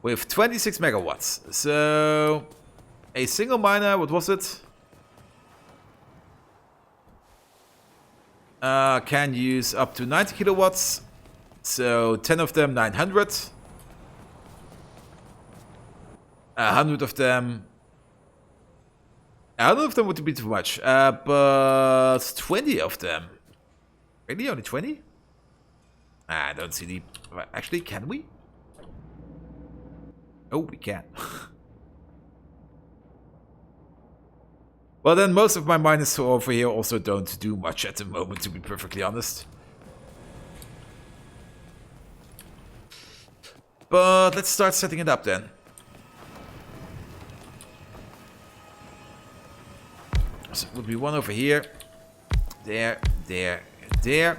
with 26 megawatts. So a single miner, what was it? Can use up to 90 kilowatts. So 10 of them, 900. 100 of them. 100 of them would be too much. But 20 of them. Really? Only 20? I don't see the... Actually, can we? Oh, we can. Well, then most of my miners over here also don't do much at the moment, to be perfectly honest. But let's start setting it up then. So it would be one over here. There, there, there.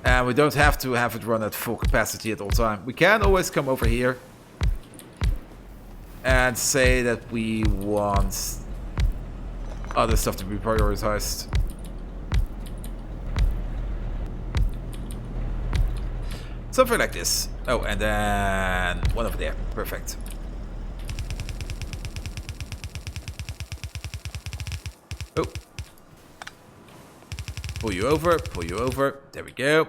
And we don't have to have it run at full capacity at all time. We can always come over here and say that we want other stuff to be prioritized. Something like this. Oh, and then one over there. Perfect. Oh. Pull you over, pull you over. There we go.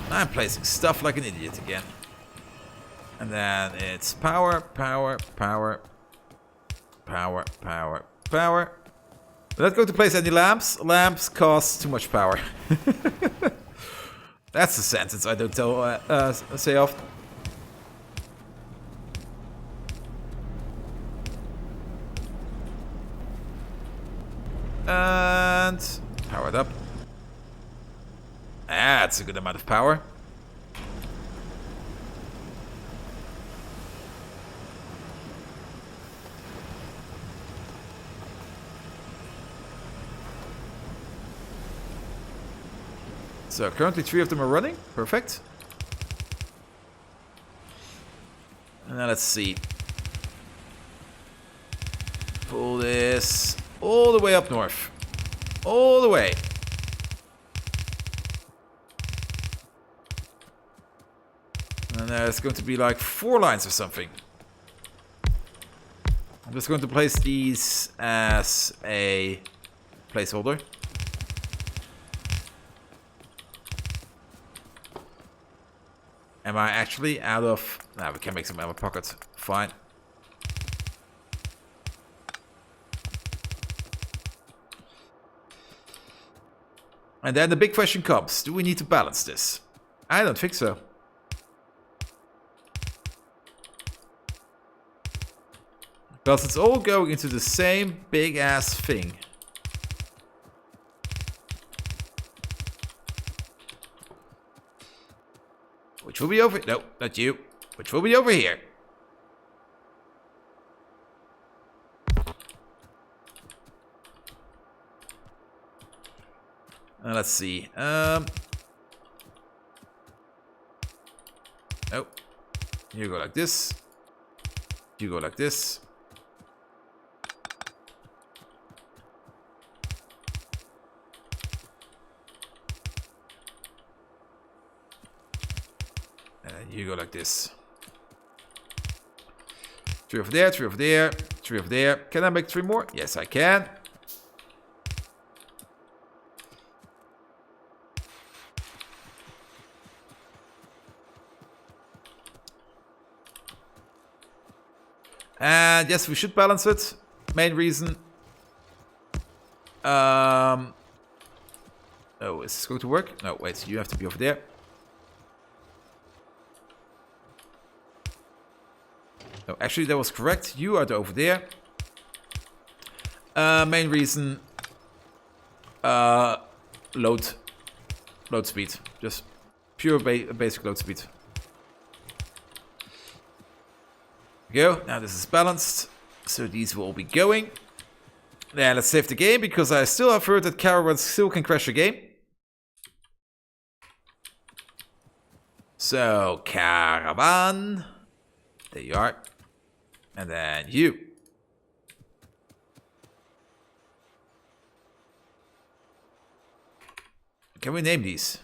I'm placing stuff like an idiot again. And then it's power, power, power, power, power, power. We're not going to place any lamps. Lamps cost too much power. That's a sentence I don't say often. And power it up. That's a good amount of power. So currently 3 of them are running. Perfect. And now let's see. Pull this all the way up north. All the way. And there's going to be like 4 lines or something. I'm just going to place these as a placeholder. Am I actually out of... Nah, we can make some out of pocket. Fine. And then the big question comes. Do we need to balance this? I don't think so. Because it's all going into the same big-ass thing. Which will be over... No, not you. Which will be over here. Let's see. Oh. You go like this. You go like this. You go like this. 3 over there, 3 over there, 3 over there. Can I make 3 more? Yes, I can. And yes, we should balance it. Main reason. Oh, is this going to work? No, wait, you have to be over there. No, actually, that was correct. You are over there. Main reason. Load speed. Just pure basic load speed. Go. Now this is balanced. So these will all be going. Now let's save the game because I still have heard that caravans still can crash a game. So, caravan. There you are. And then you. Can we name these?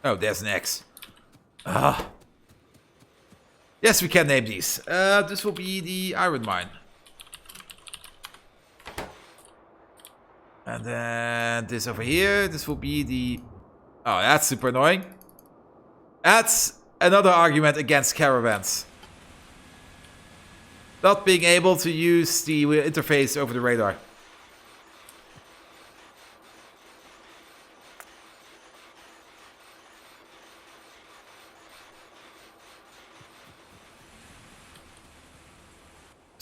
Oh, there's an X. Yes, we can name these. This will be the iron mine. And then this over here, this will be the... Oh, that's super annoying. That's another argument against caravans. Not being able to use the interface over the radar.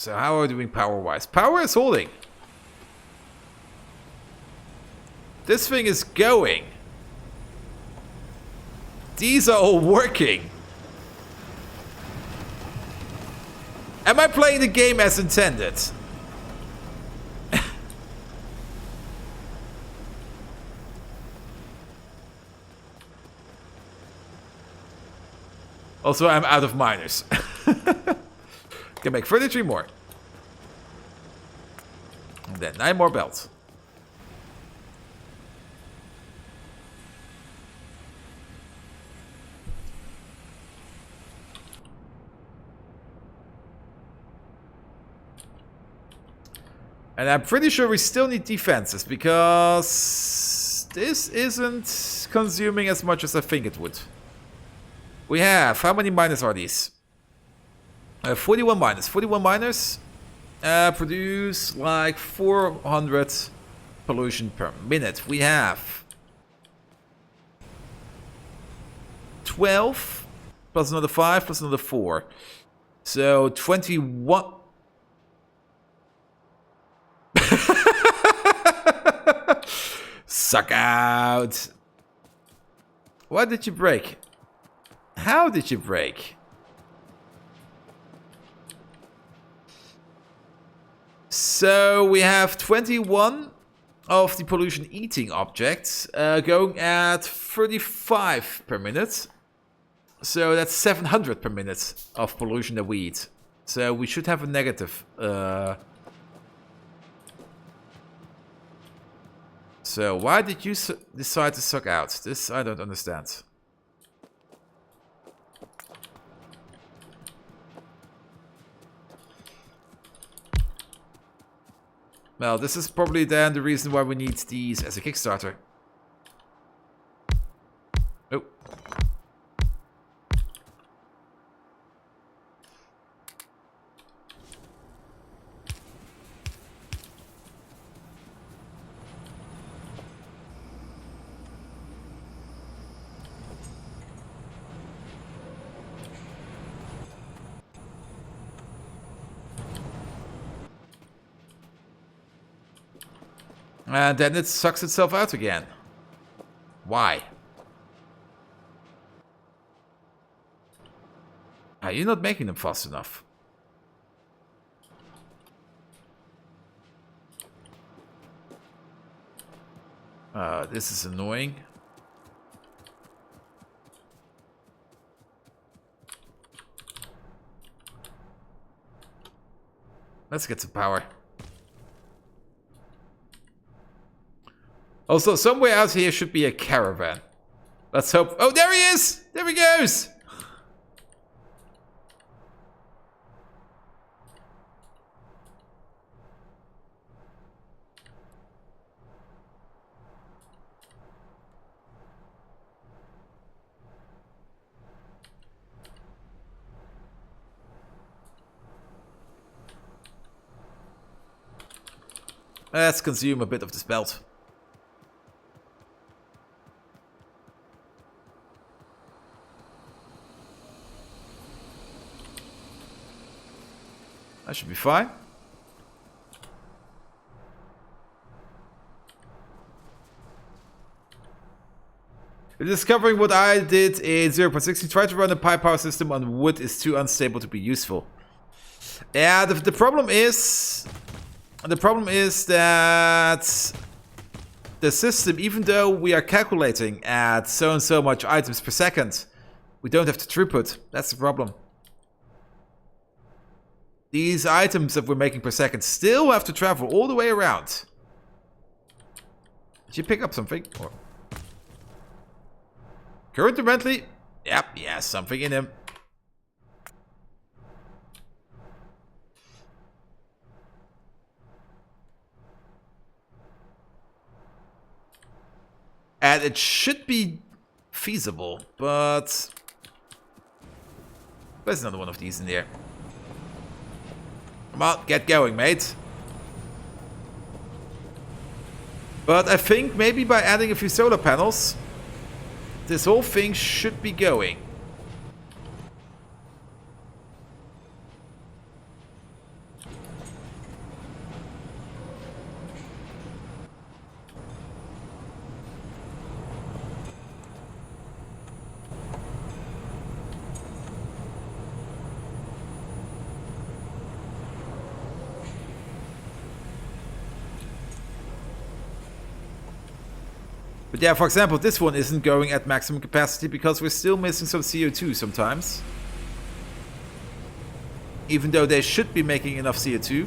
So how are we doing power-wise? Power is holding. This thing is going. These are all working. Am I playing the game as intended? Also, I'm out of miners. Can make 33 more. And then 9 more belts. And I'm pretty sure we still need defenses because this isn't consuming as much as I think it would. We have, how many miners are these? 41 miners. 41 miners produce like 400 pollution per minute. We have 12 plus another 5 plus another 4. So 21. Suck out. Why did you break? How did you break? So we have 21 of the pollution eating objects going at 35 per minute. So that's 700 per minute of pollution that we eat. So we should have a negative. So why did you decide to suck out? This I don't understand. Well, this is probably then the reason why we need these as a Kickstarter. Oh. And then it sucks itself out again. Why? Are you not making them fast enough? This is annoying. Let's get some power. Also, somewhere out here should be a caravan. Let's hope. Oh, there he is! There he goes! Let's consume a bit of this belt. That should be fine. Discovering what I did in 0.60, try to run a pipe power system on wood is too unstable to be useful. Yeah, the problem is... The problem is that the system, even though we are calculating at so and so much items per second, we don't have the throughput. That's the problem. These items that we're making per second still have to travel all the way around. Did you pick up something? Or... Current Bentley? Yep, he has something in him. And it should be feasible, but... There's another one of these in there. Come on, get going, mate. But I think maybe by adding a few solar panels, this whole thing should be going. But yeah, for example, this one isn't going at maximum capacity because we're still missing some CO2 sometimes. Even though they should be making enough CO2.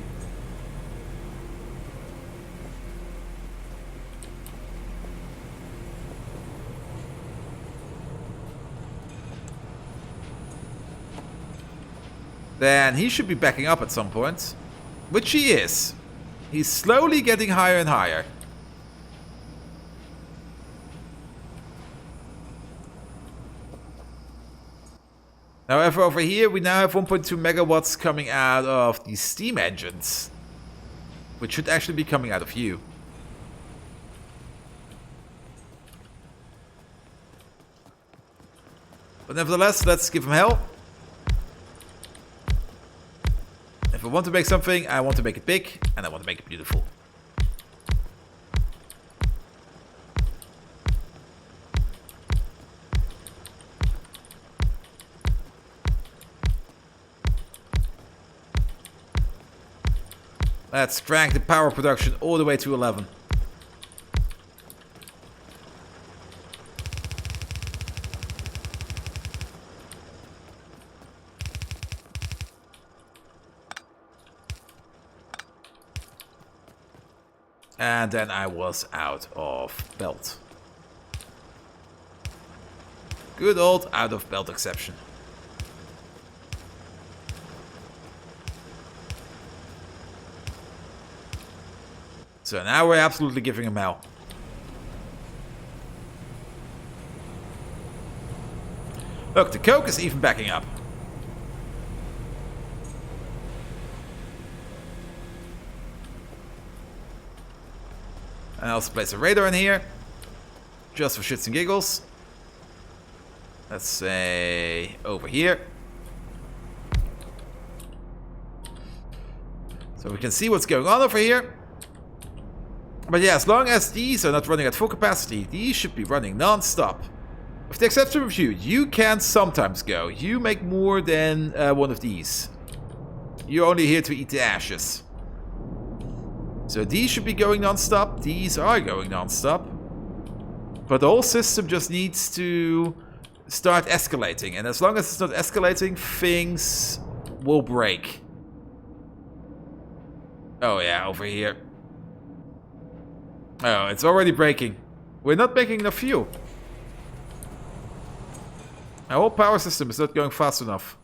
Then he should be backing up at some point. Which he is. He's slowly getting higher and higher. However, over here we now have 1.2 megawatts coming out of the steam engines, which should actually be coming out of you. But nevertheless, let's give him hell. If I want to make something, I want to make it big, and I want to make it beautiful. Let's crank the power production all the way to 11. And then I was out of belt. Good old out of belt exception. So now we're absolutely giving him hell. Look, the coke is even backing up. And I'll also place a radar in here. Just for shits and giggles. Let's say over here. So we can see what's going on over here. But yeah, as long as these are not running at full capacity, these should be running non-stop. With the exception of you can sometimes go. You make more than one of these. You're only here to eat the ashes. So these should be going non-stop. These are going non-stop. But the whole system just needs to start escalating. And as long as it's not escalating, things will break. Oh yeah, over here. Oh, it's already breaking. We're not making enough fuel. Our whole power system is not going fast enough.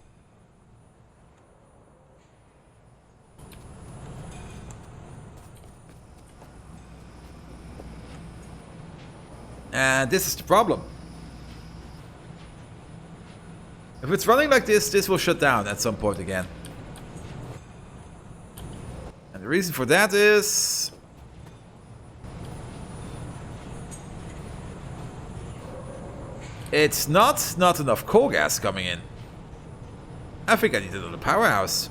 And this is the problem. If it's running like this, this will shut down at some point again. And the reason for that is... it's not enough coal gas coming in. I think I need another powerhouse.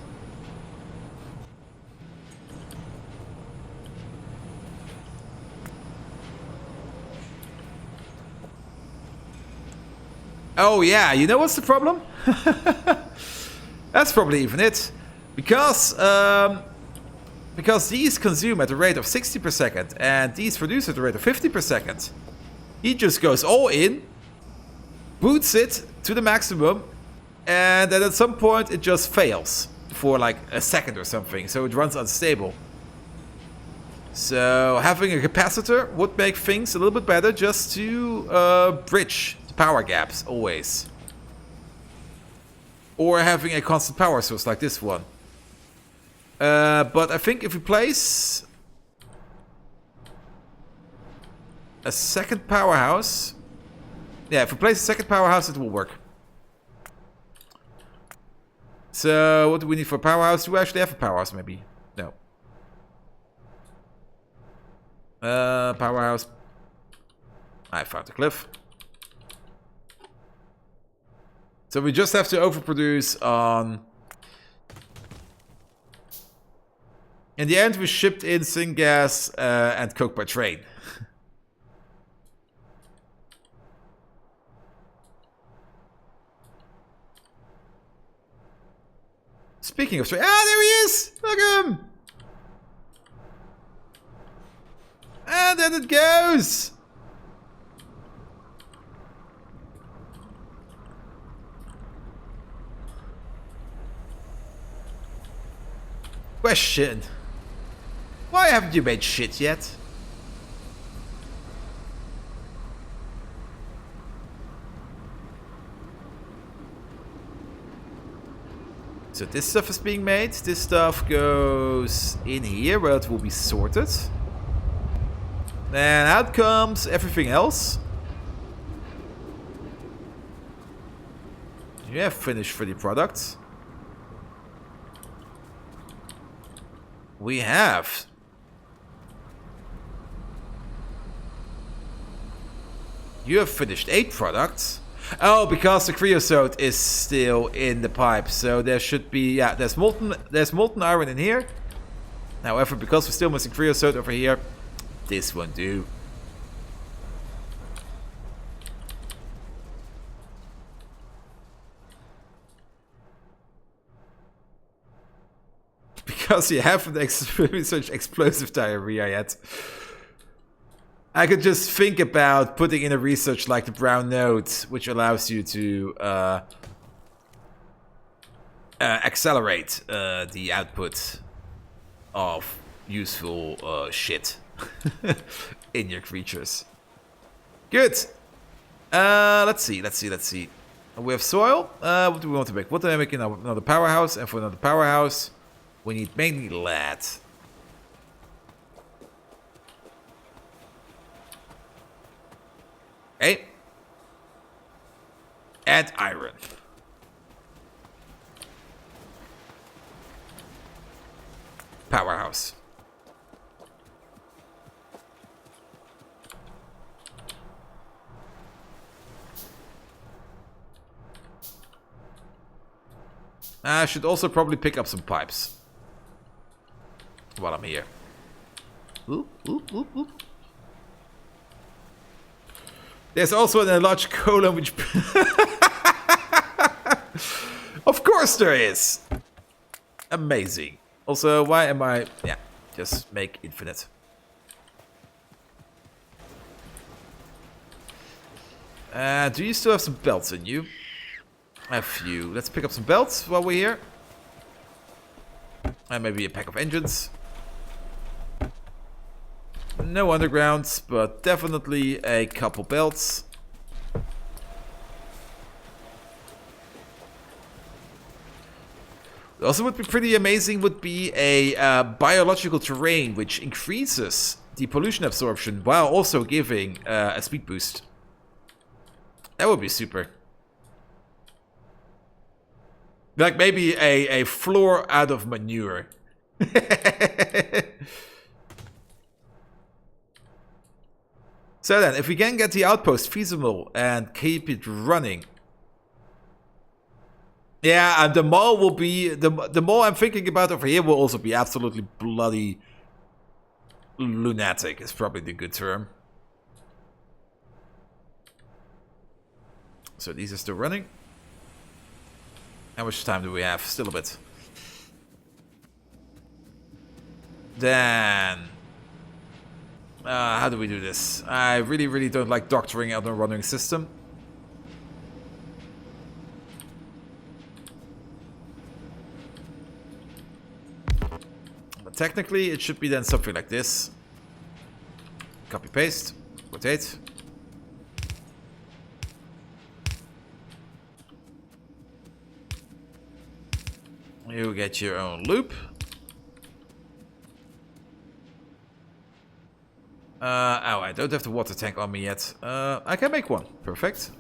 Oh yeah, you know what's the problem? That's probably even it. Because these consume at a rate of 60 per second and these produce at a rate of 50 per second. He just goes all in, boots it to the maximum, and then at some point it just fails for like a second or something, so it runs unstable. So having a capacitor would make things a little bit better just to bridge the power gaps always. Or having a constant power source like this one. But I think if we place a second powerhouse... Yeah, if we place a second powerhouse, it will work. So, what do we need for a powerhouse? Do we actually have a powerhouse, maybe? No. Powerhouse. I found a cliff. So we just have to overproduce on... In the end, we shipped in syngas and coke by train. Speaking of train... Ah, there he is! Look at him! And then it goes! Question. Why haven't you made shit yet? So this stuff is being made. This stuff goes in here where it will be sorted. And out comes everything else. You have finished for the product. We have. You have finished 8 products. Oh, because the creosote is still in the pipe, so there should be, yeah, there's molten iron in here. However, because we're still missing creosote over here, this won't do. Because you haven't experienced such explosive diarrhea yet. I could just think about putting in a research like the brown node, which allows you to accelerate the output of useful shit in your creatures. Good. Let's see. We have soil. What do we want to make? What do I make in another powerhouse? And for another powerhouse, we need mainly lead. Okay. And iron. Powerhouse. I should also probably pick up some pipes while I'm here. Ooh, ooh, ooh, ooh. There's also an enlarged colon which... Of course there is! Amazing. Also, why am I... Yeah, just make infinite. Do you still have some belts in you? A few. Let's pick up some belts while we're here. And maybe a pack of engines. No undergrounds, but definitely a couple belts. Also would be pretty amazing would be a biological terrain which increases the pollution absorption while also giving a speed boost. That would be super. Like maybe a floor out of manure. So then, if we can get the outpost feasible and keep it running. Yeah, and the mall will be... The mall I'm thinking about over here will also be absolutely bloody lunatic, is probably the good term. So these are still running. How much time do we have? Still a bit. Then... how do we do this? I really, really don't like doctoring out a running system. But technically, it should be then something like this. Copy, paste, rotate. You get your own loop. Oh, I don't have the water tank on me yet. I can make one. Perfect.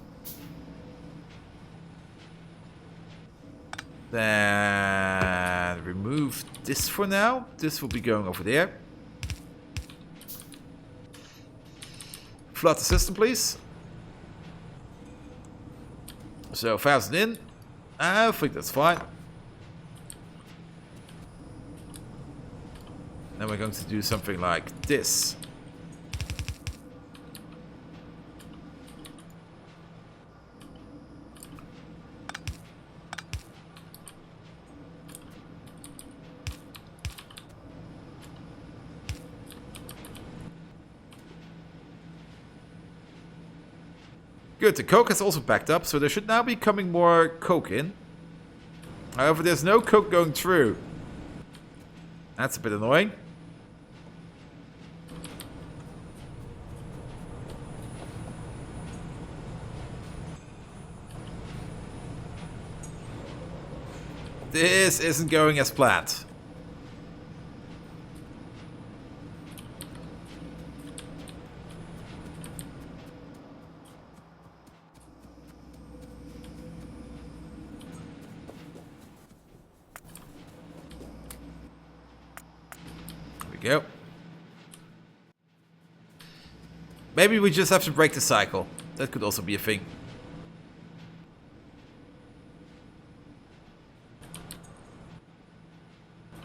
Then remove this for now. This will be going over there. Flood the system, please. So 1,000 in. I think that's fine. Then we're going to do something like this. Good, the coke has also backed up, so there should now be coming more coke in. However, there's no coke going through. That's a bit annoying. This isn't going as planned. There we go. Maybe we just have to break the cycle. That could also be a thing.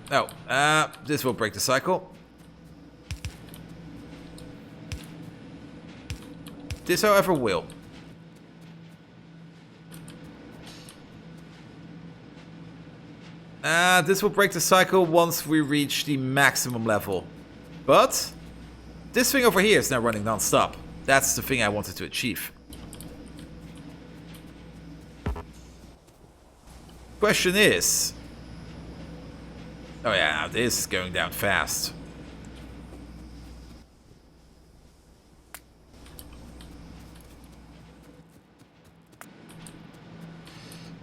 No, this will break the cycle. This, however, will. This will break the cycle once we reach the maximum level. But this thing over here is now running non-stop. That's the thing I wanted to achieve. Question is... Oh yeah, this is going down fast.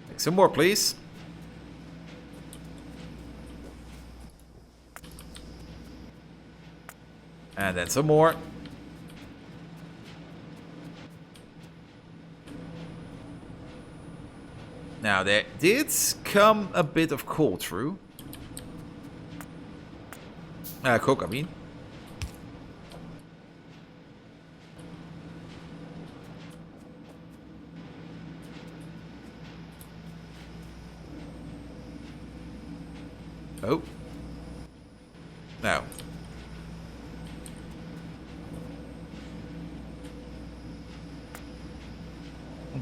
Make some more, please. And then some more. Now there did come a bit of coal through. Coke, I mean. Oh. No.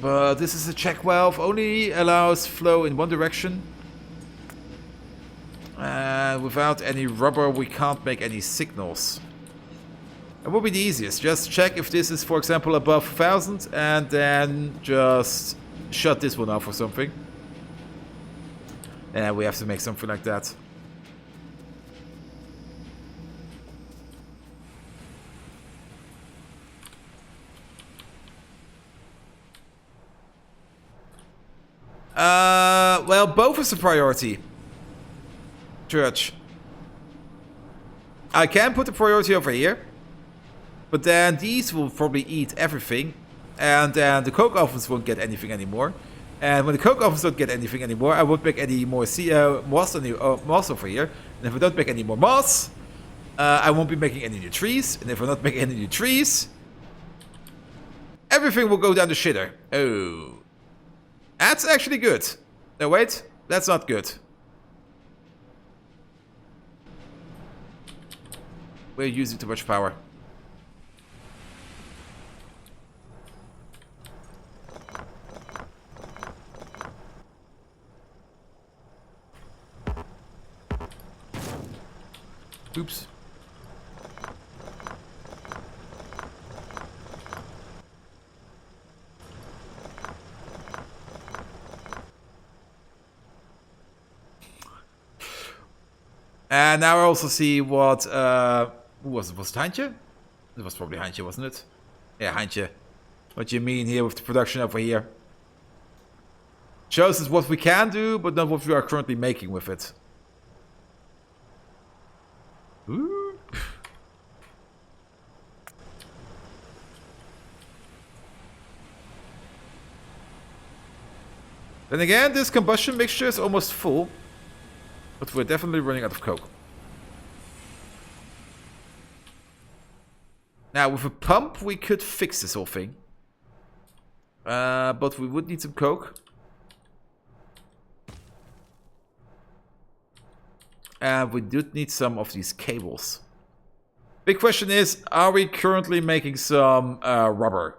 But this is a check valve, only allows flow in one direction. Without any rubber, we can't make any signals. It would be the easiest. Just check if this is, for example, above 1,000, and then just shut this one off or something. And we have to make something like that. Well, both is a priority. Church. I can put the priority over here. But then these will probably eat everything. And then the coke ovens won't get anything anymore. And when the coke ovens don't get anything anymore, I won't make any more moss over here. And if I don't make any more moss, I won't be making any new trees. And if I don't make any new trees, everything will go down the shitter. Oh. That's actually good. No, wait. That's not good. We're using too much power. Oops. And now I also see what, who was it? Was it Heintje? It was probably Heintje, wasn't it? Yeah, Heintje. What you mean here with the production over here. Shows us what we can do, but not what we are currently making with it. Ooh. Then again, this combustion mixture is almost full. But we're definitely running out of coke. Now, with a pump, we could fix this whole thing. But we would need some coke. And we do need some of these cables. Big question is, are we currently making some rubber?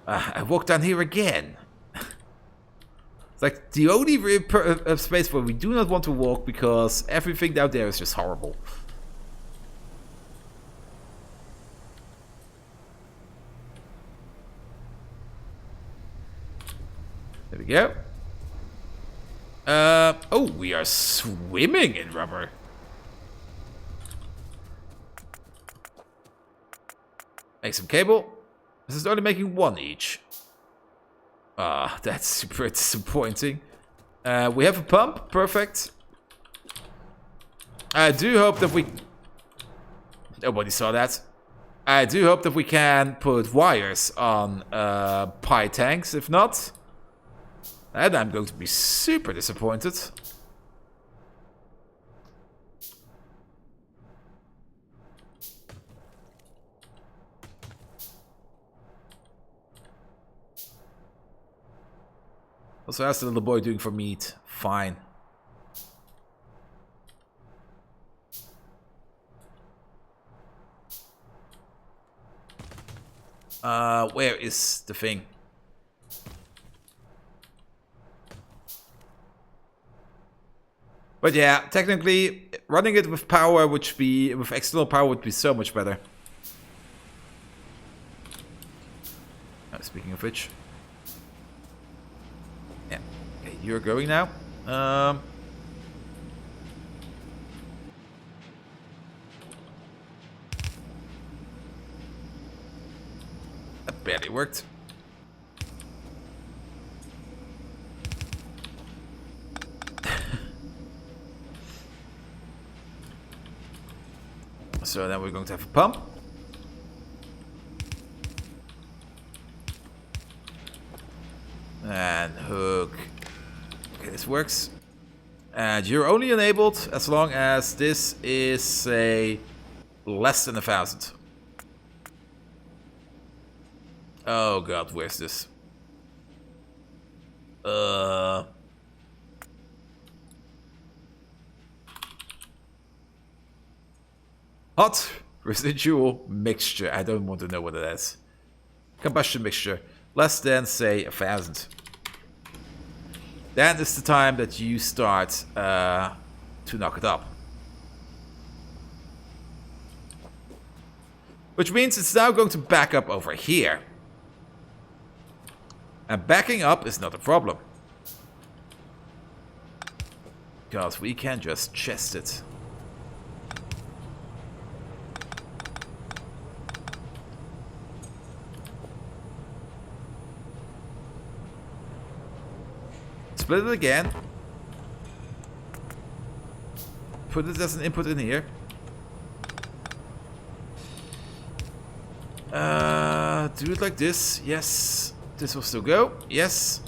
I walked down here again. It's like the only space where we do not want to walk because everything down there is just horrible. There we go. Oh, we are swimming in rubber. Make some cable. This is only making one each. Ah, that's super disappointing. We have a pump. Perfect. I do hope that we... Nobody saw that. I do hope that we can put wires on pie tanks. If not, then I'm going to be super disappointed. Also, how's the little boy doing for meat? Fine. Where is the thing? But yeah, technically, running it with power would be, with external power would be so much better. Speaking of which. Yeah, okay, you're going now. That barely worked. So then we're going to have a pump. And hook. Okay, this works. And you're only enabled as long as this is, say, less than 1,000. Oh god, where's this? Hot residual mixture. I don't want to know what it is. Combustion mixture. Less than, say, 1,000. That is the time that you start to knock it up. Which means it's now going to back up over here. And backing up is not a problem. Because we can just chest it. Split it again. Put it as an input in here. Do it like this. Yes. This will still go. Yes.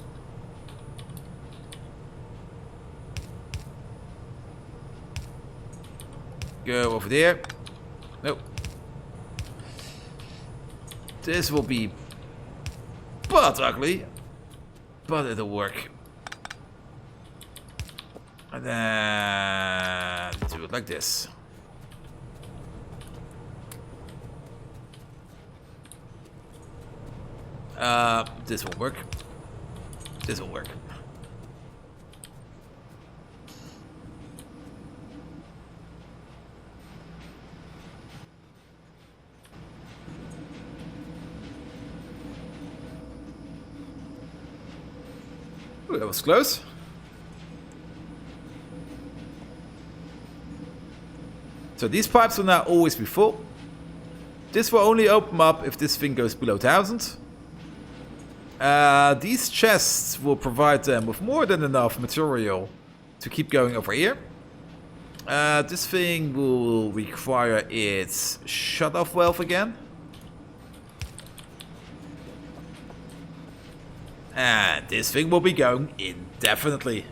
Go over there. Nope. This will be but ugly. But it'll work. And then do it like this. This will work. This will work. Ooh, that was close. So these pipes will now always be full. This will only open up if this thing goes below 1000. These chests will provide them with more than enough material to keep going over here. This thing will require its shut-off valve again. And this thing will be going indefinitely.